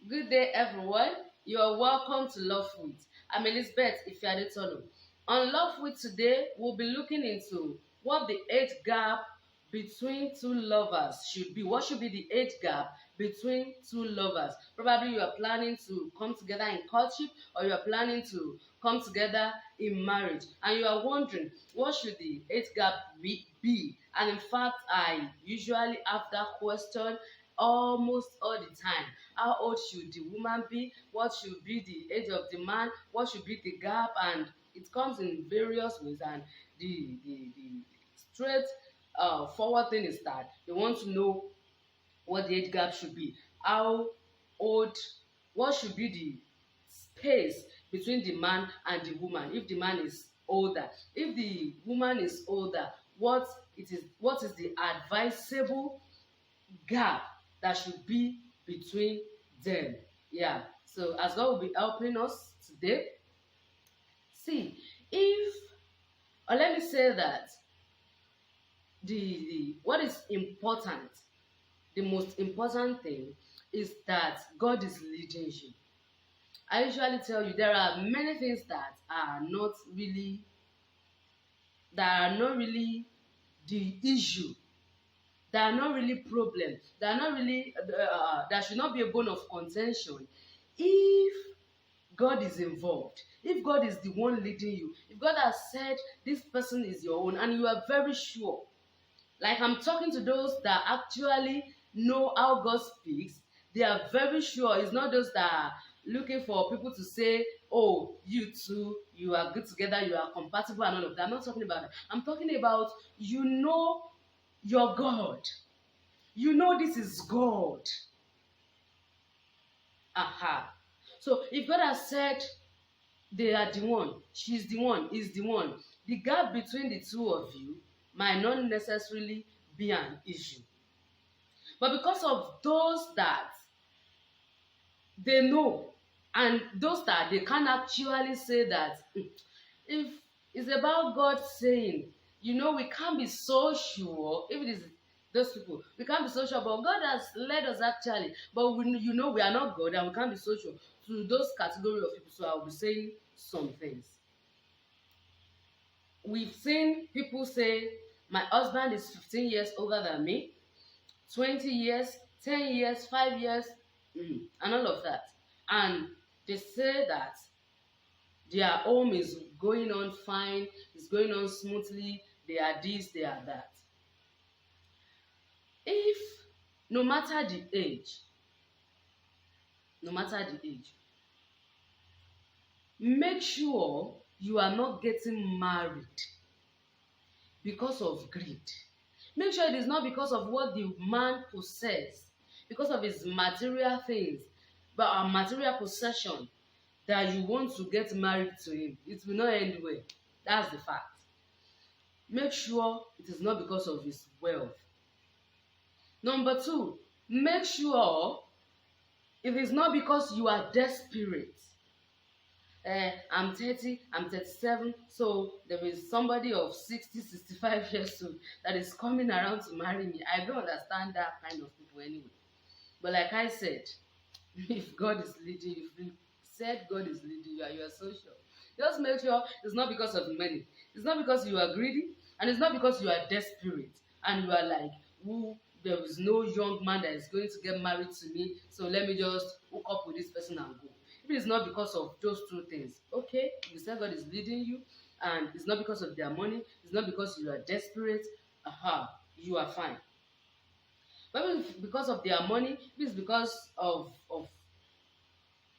Good day, everyone. You are welcome to Love With. I'm Elizabeth Ife-Adetona. On Love With today, we'll be looking into what the age gap between two lovers should be. What should be the age gap between two lovers? Probably you are planning to come together in courtship, or you are planning to come together in marriage, and you are wondering what should the age gap be. And in fact, I usually ask that question almost all the time. How old should the woman be? What should be the age of the man? What should be the gap? And it comes in various ways. And the straight forward thing is that they want to know what the age gap should be. How old? What should be the space between the man and the woman? If the man is older, if the woman is older, what is the advisable gap that should be between them? Yeah. So as God will be helping us today, see if, or let me say that the what is important, the most important thing is that God is leading you. I usually tell you there are many things that are not really the issue, that are not really problem, that are not really that should not be a bone of contention if God is involved, if God is the one leading you, if God has said this person is your own and you are very sure. Like, I'm talking to those that actually know how God speaks. They are very sure. It's not those that are looking for people to say, oh, you two, you are good together, you are compatible and all of that. I'm not talking about that. I'm talking about, you know, your God. You know this is God. Aha. So if God has said they are the one, she's the one, is the one, the gap between the two of you might not necessarily be an issue. But because of those that they know, and those that they can't actually say that, if it's about God saying, we can't be so sure. If it is those people, we can't be so sure, but God has led us actually. But we are not God, and we can't be so sure to those category of people. So I'll be saying some things. We've seen people say, my husband is 15 years older than me, 20 years, 10 years, 5 years, and all of that. And they say that their home is going on fine, it's going on smoothly, they are this, they are that. If, no matter the age, make sure you are not getting married because of greed. Make sure it is not because of what the man possesses, because of his material things, but material possession, that you want to get married to him. It will not end well. That's the fact. Make sure it is not because of his wealth. Number two, make sure it is not because you are desperate. I'm 30, I'm 37, so there is somebody of 60, 65 years old that is coming around to marry me. I don't understand that kind of people anyway. But like I said, if God is leading you, if you said God is leading you and you are so sure, just make sure it's not because of money. It's not because you are greedy, and it's not because you are desperate and you are like, there is no young man that is going to get married to me, so let me just hook up with this person and go. If it is not because of those two things, okay, you say God is leading you, and it's not because of their money, it's not because you are desperate, you are fine. But if because of their money, if it's because of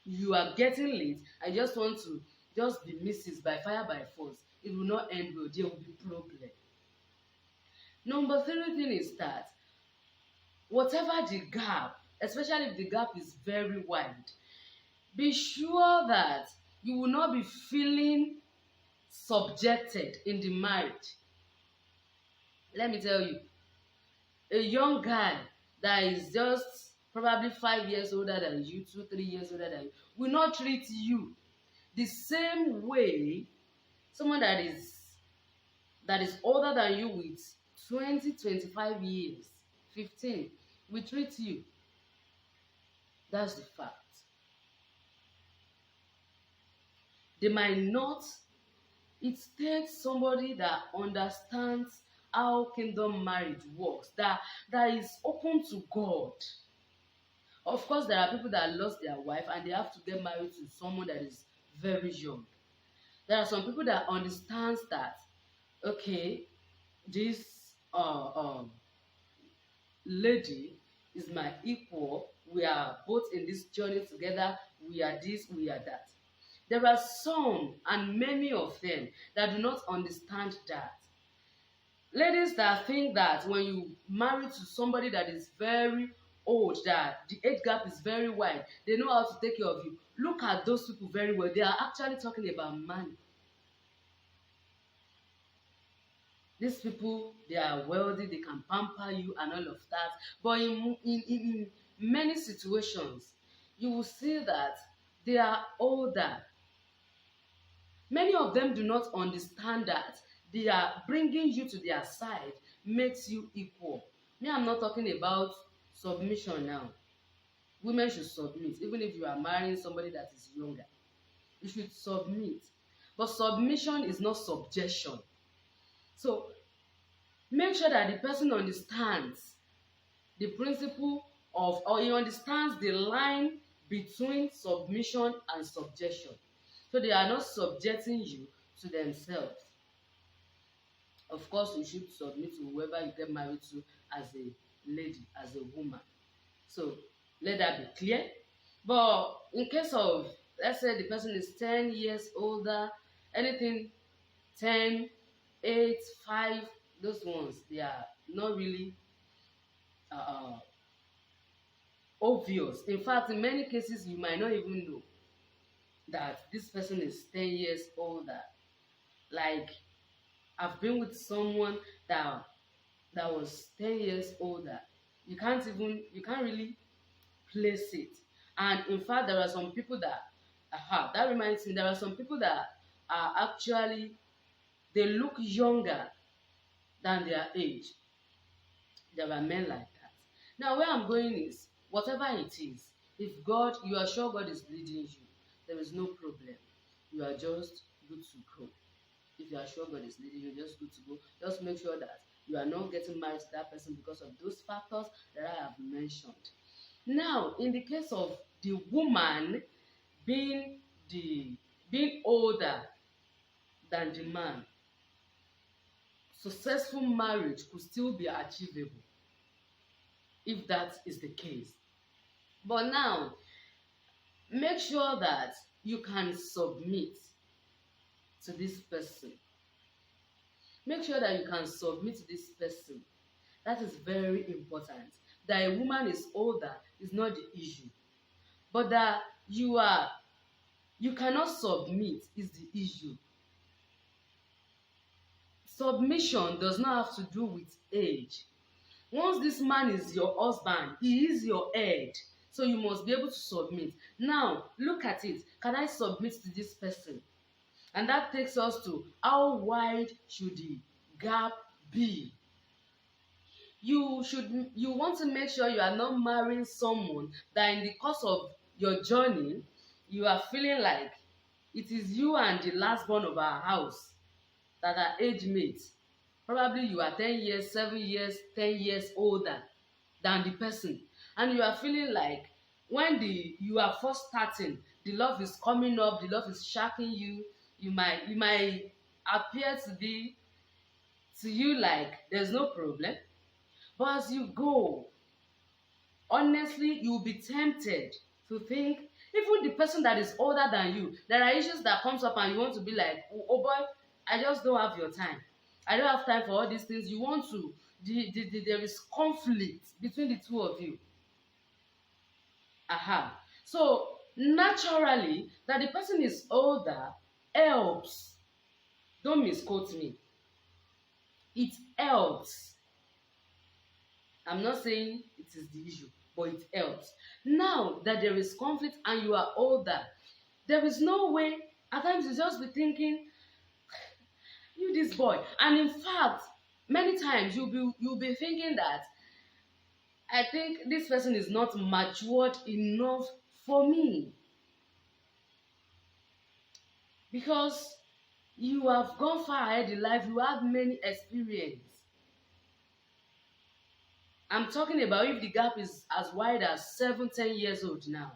you are getting late, I just want to just be Mrs. by fire by force, it will not end well. There will be problem. Number three thing is that whatever the gap, especially if the gap is very wide, be sure that you will not be feeling subjected in the marriage. Let me tell you, a young guy that is just probably 5 years older than you, 2, 3 years older than you, will not treat you the same way someone that is older than you with 20, 25 years, 15, will treat you. That's the fact. They might not. It takes somebody that understands how kingdom marriage works, that is open to God. Of course, there are people that lost their wife and they have to get married to someone that is very young. There are some people that understands that, okay, this lady is my equal. We are both in this journey together. We are this, we are that. There are some, and many of them, that do not understand that. Ladies that think that when you marry to somebody that is very old, that the age gap is very wide, they know how to take care of you. Look at those people very well. They are actually talking about money. These people, they are wealthy, they can pamper you and all of that. But in many situations, you will see that they are older. Many of them do not understand that they are bringing you to their side makes you equal. Me, I'm not talking about submission now. Women should submit. Even if you are marrying somebody that is younger, you should submit. But submission is not subjection. So make sure that the person understands the principle of, or he understands the line between submission and subjection. So they are not subjecting you to themselves. Of course, you should submit to whoever you get married to as a lady, as a woman. So let that be clear. But in case of, let's say the person is 10 years older, anything 10, 8, 5, those ones, they are not really obvious. In fact, in many cases, you might not even know that this person is 10 years older. Like, I've been with someone that was 10 years older. You can't really place it. And in fact, there are some people that reminds me, there are some people that are actually, they look younger than their age. There are men like that. Now, where I'm going is, whatever it is, if you are sure God is leading you, there is no problem. You are just good to go. If you are sure God is leading you, just good to go. Just make sure that you are not getting married to that person because of those factors that I have mentioned. Now, in the case of the woman being older than the man, successful marriage could still be achievable if that is the case. But now, make sure that you can submit to this person. Make sure that you can submit to this person. That is very important. That a woman is older is not the issue. But that you cannot submit is the issue. Submission does not have to do with age. Once this man is your husband, he is your head. So you must be able to submit. Now, look at it. Can I submit to this person? And that takes us to, how wide should the gap be? You want to make sure you are not marrying someone that in the course of your journey, you are feeling like it is you and the last born of our house that are age mates. Probably you are 10 years, 7 years, 10 years older than the person. And you are feeling like when you are first starting, the love is coming up, the love is shocking you. You might appear to you like there's no problem. But as you go, honestly, you'll be tempted to think, even the person that is older than you, there are issues that comes up and you want to be like, oh boy, I just don't have your time. I don't have time for all these things. You want to, there is conflict between the two of you. So, naturally, that the person is older helps. Don't misquote me. It helps. I'm not saying it is the issue, but it helps. Now that there is conflict and you are older, there is no way, at times you just be thinking, you this boy. And in fact, many times you'll be thinking that I think this person is not matured enough for me, because you have gone far ahead in life, you have many experience. I'm talking about if the gap is as wide as 7, 10 years old now.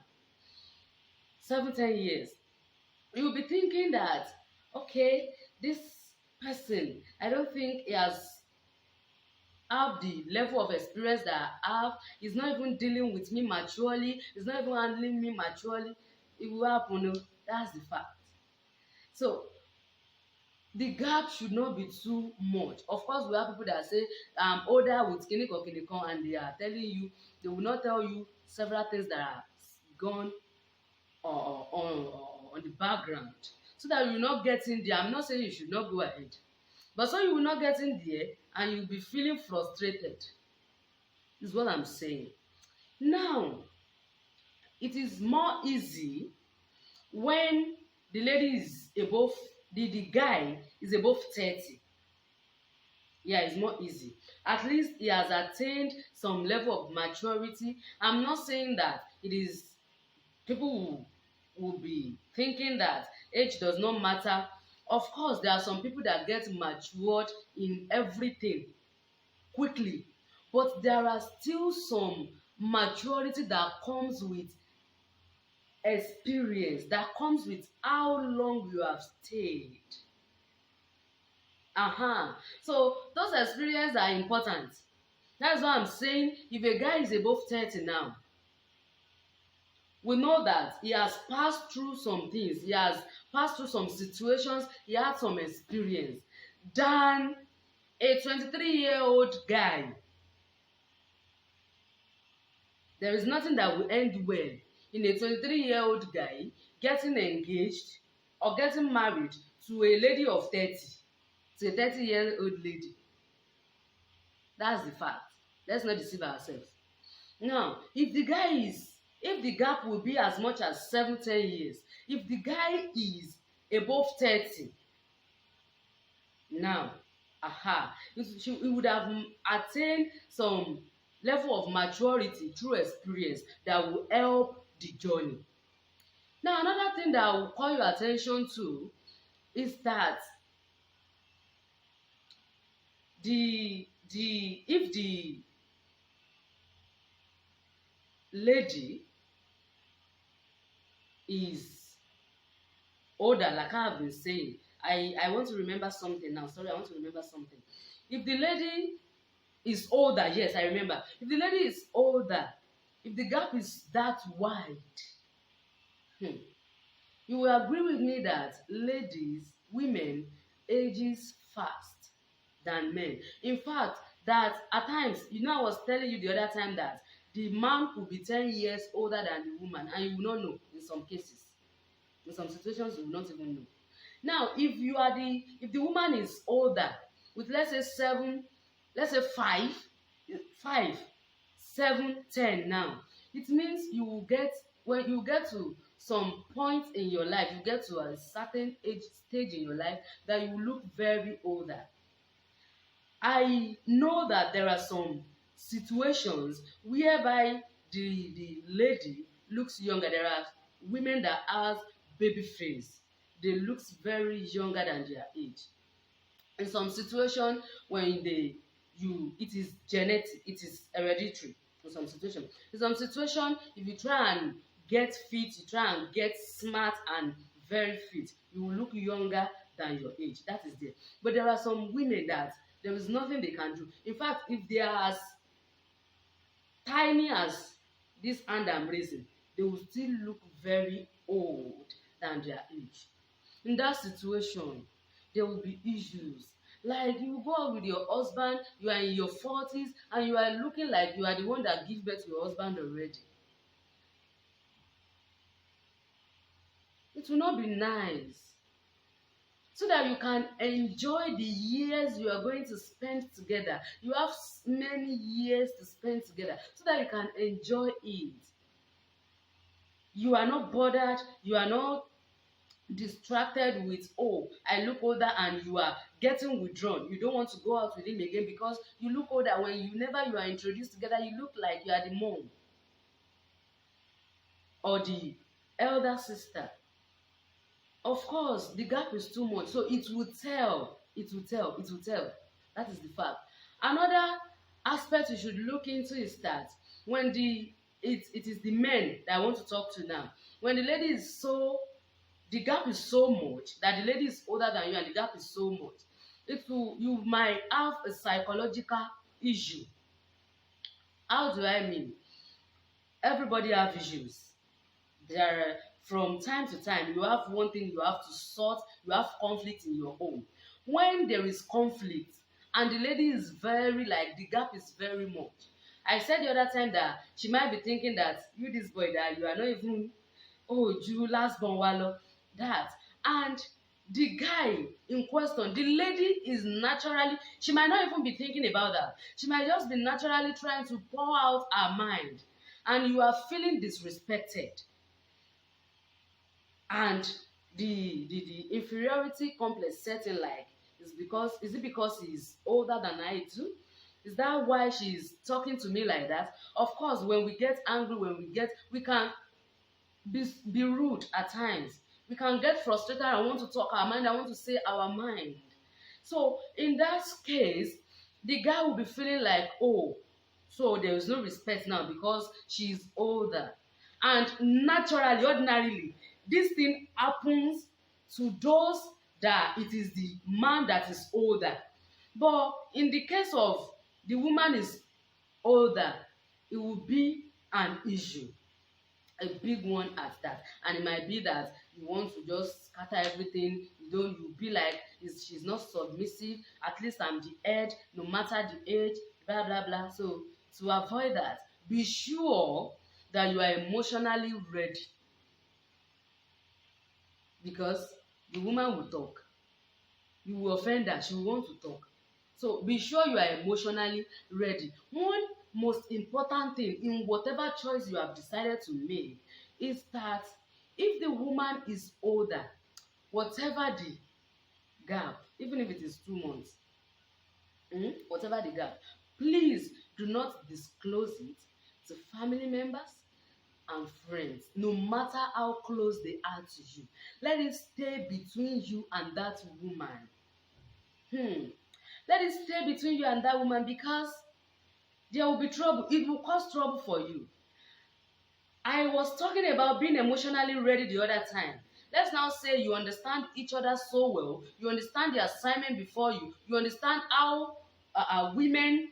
7, 10 years. You'll be thinking that, okay, this person, I don't think he has have the level of experience that I have. He's not even dealing with me maturely. He's not even handling me maturely. It will happen. No? That's the fact. So the gap should not be too much. Of course, we have people that say I'm older with kinikon, and they are telling you, they will not tell you several things that are gone on the background, so that you will not get in there. I'm not saying you should not go ahead, but so you will not get in there and you'll be feeling frustrated, is what I'm saying. Now, it is more easy when the lady is above, the guy is above 30. Yeah, it's more easy. At least he has attained some level of maturity. I'm not saying that it is, people will be thinking that age does not matter. Of course, there are some people that get matured in everything quickly, but there are still some maturity that comes with experience, that comes with how long you have stayed. So those experiences are important. That's why I'm saying if a guy is above 30 now, we know that he has passed through some things, he has passed through some situations, he had some experience than a 23-year-old guy. There is nothing that will end well in a 23-year-old guy getting engaged or getting married to a lady of 30, to a 30-year-old lady. That's the fact. Let's not deceive ourselves. Now, if the gap will be as much as 7, 10 years, if the guy is above 30, now, he would have attained some level of maturity through experience that will help the journey. Now, another thing that I will call your attention to is that if the lady is older, like I have been saying, I want to remember something now. Sorry, I want to remember something. If the lady is older, yes, I remember. If the lady is older, if the gap is that wide, you will agree with me that women ages fast than men. In fact, that at times, I was telling you the other time that the man could be 10 years older than the woman, and you will not know in some cases. In some situations, you will not even know. Now, if the woman is older, with let's say 7, let's say 5, 7, 10 now, it means you will get, when you get to some point in your life, you get to a certain stage in your life that you look very older. I know that there are some situations whereby the lady looks younger. There are women that have baby face. They look very younger than their age. In some situation, when it is genetic, it is hereditary. In some situation, if you try and get fit, you try and get smart and very fit, you will look younger than your age. That is there. But there are some women that there is nothing they can do. In fact, if they are as tiny as this hand I'm raising, they will still look very old than their age. In that situation, there will be issues. Like, you go out with your husband, you are in your 40s, and you are looking like you are the one that gave birth to your husband already. It will not be nice. So that you can enjoy the years you are going to spend together. You have many years to spend together, so that you can enjoy it. You are not bothered, you are not distracted with, oh, I look older, and you are getting withdrawn. You don't want to go out with him again because you look older. When you are introduced together, you look like you are the mom or the elder sister. Of course, the gap is too much. So it will tell. It will tell. It will tell. That is the fact. Another aspect you should look into is that when it is the men that I want to talk to now. When the lady is so the gap is so much that the lady is older than you and the gap is so much, you might have a psychological issue. How do I mean? Everybody have issues. There, from time to time, you have one thing you have to sort. You have conflict in your home. When there is conflict and the lady is very, like, the gap is very much. I said the other time that she might be thinking that you, this boy, that you are not even, oh, you last born wallow, that. And the guy in question, the lady is naturally, she might not even be thinking about that. She might just be naturally trying to pour out her mind, and you are feeling disrespected. And the inferiority complex setting, like, is it because he's older than I do? Is that why she's talking to me like that? Of course, when we get angry, we can be rude at times. We can get frustrated and want to talk our mind, I want to say our mind. So in that case, the guy will be feeling like, oh, so there is no respect now because she's older. And naturally, ordinarily, this thing happens to those that it is the man that is older. But in the case of the woman is older, it will be an issue, a big one at that. And it might be that you want to just scatter everything. You be like, she's not submissive, at least I'm the head, no matter the age, blah blah blah. So to avoid that, be sure that you are emotionally ready, because the woman will talk. You will offend her, she will want to talk. So be sure you are emotionally ready. One most important thing in whatever choice you have decided to make is that if the woman is older, whatever the gap, even if it is 2 months, whatever the gap, please do not disclose it to family members and friends, no matter how close they are to you. Let it stay between you and that woman. Let it stay between you and that woman, because there will be trouble. It will cause trouble for you. I was talking about being emotionally ready the other time. Let's now say you understand each other so well, you understand the assignment before you, you understand how women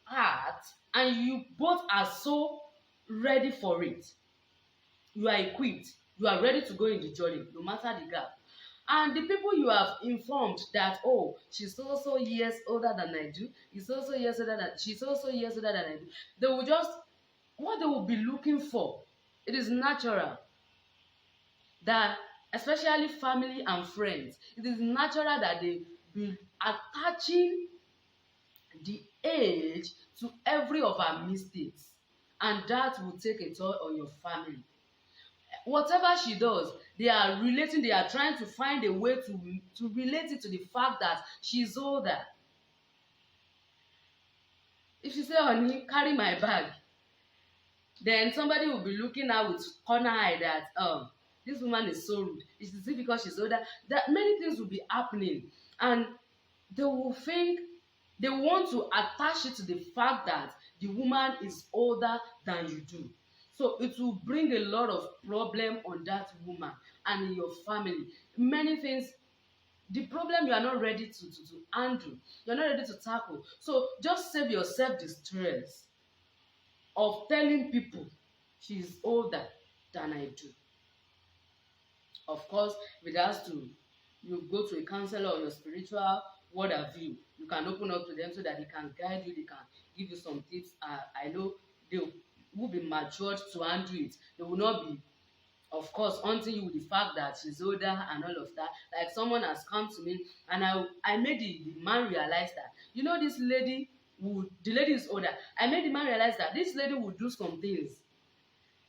act, and you both are so ready for it. You are equipped. You are ready to go in the journey, no matter the gap. And the people you have informed that, oh, she's also years older than I do, she's also years older than I do, they will just, what they will be looking for, it is natural that, especially family and friends, it is natural that they be attaching the age to every of our mistakes, and that will take a toll on your family. Whatever she does, they are trying to find a way to relate it to the fact that she's older. If you say, honey, carry my bag, then somebody will be looking at with corner eye that, this woman is so rude. Is it because she's older? That many things will be happening, and they will think, they want to attach it to the fact that the woman is older than you do. So it will bring a lot of problem on that woman and in your family. Many things, the problem you are not ready to handle, you're not ready to tackle. So just save yourself the stress of telling people she's older than I do. Of course, if it has to, you go to a counselor or your spiritual word of view, you can open up to them so that they can guide you, they can give you some tips. I know they will be matured to handle it. They will not be, of course, haunting you with the fact that she's older and all of that. Like, someone has come to me and I made the man realize that, you know, this lady the lady is older. I made the man realize that this lady would do some things,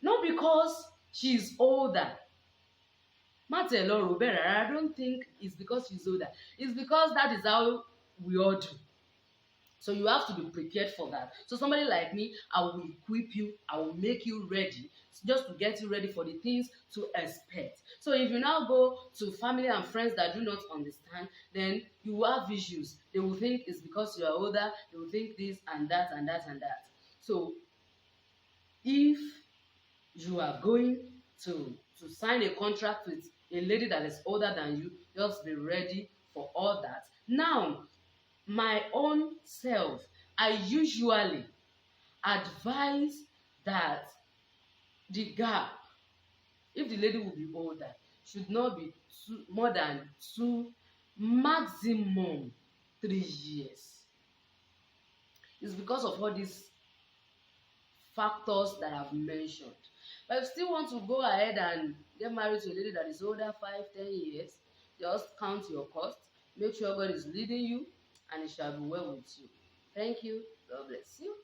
not because she's older, Má tiẹ̀ lọ rò bẹ́ẹ̀ rárá. I don't think it's because she's older. It's because that is how we all do. So you have to be prepared for that. So somebody like me, I will equip you, I will make you ready, just to get you ready for the things to expect. So if you now go to family and friends that do not understand, then you will have issues. They will think it's because you are older, they will think this and that and that and that. So if you are going to sign a contract with a lady that is older than you, just be ready for all that. Now, my own self, I usually advise that the gap, if the lady will be older, should not be more than 2, maximum 3 years. It's because of all these factors that I've mentioned. But if you still want to go ahead and get married to a lady that is older 5-10 years, just count your cost, make sure God is leading you, and it shall be well with you. Thank you. God bless you.